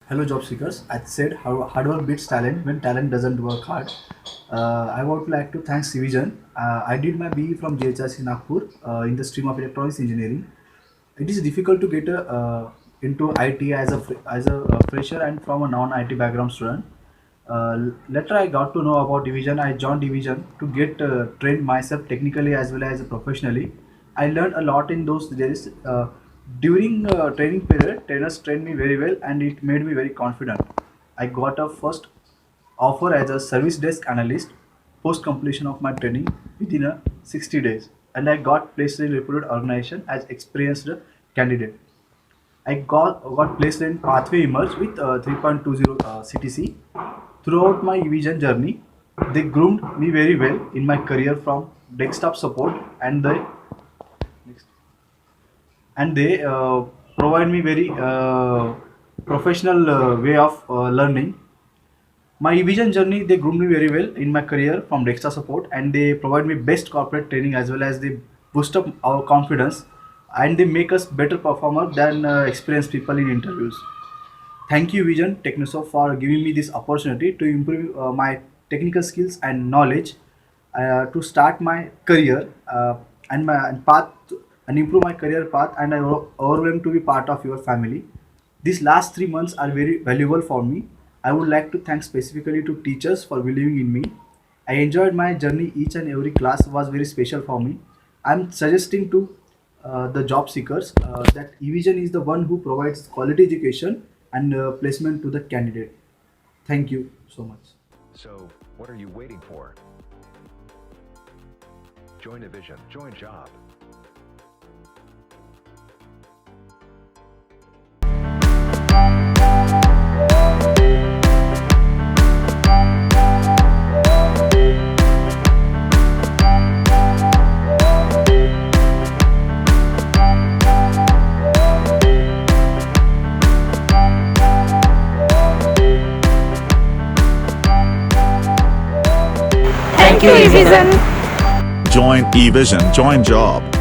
Hello, job seekers. I said how hard work beats talent when talent doesn't work hard. I would like to thank Civision. I did my BE from JHRC Nagpur in the stream of electronics engineering. It is difficult to get into IT as a fresher and from a non-IT background student. Later, I got to know about Division. I joined Division to get trained myself technically as well as professionally. I learned a lot in those days. During training period, trainers trained me very well, and it made me very confident. I got a first offer as a service desk analyst post completion of my training within 60 days, and I got placed in a reputed organization as experienced candidate. I got placed in Pathway Emerge with 3.20 CTC. Throughout my vision journey, they groomed me very well in my career from desktop support, and they provide me very professional way of learning. My vision journey, they groomed me very well in my career from desktop support, and they provide me best corporate training as well as they boost up our confidence, and they make us better performer than experienced people in interviews. Thank you, Vision Technosoft, for giving me this opportunity to improve my technical skills and knowledge to start my career and my and path and improve my career path. And I overwhelmed to be part of your family. These last 3 months are very valuable for me. I would like to thank specifically to teachers for believing in me. I enjoyed my journey. Each and every class was very special for me. I'm suggesting to the job seekers that eVision is the one who provides quality education and placement to the candidate. Thank you so much. So, what are you waiting for? Join a vision, join job. Thank you, Vision. Join eVision, join job.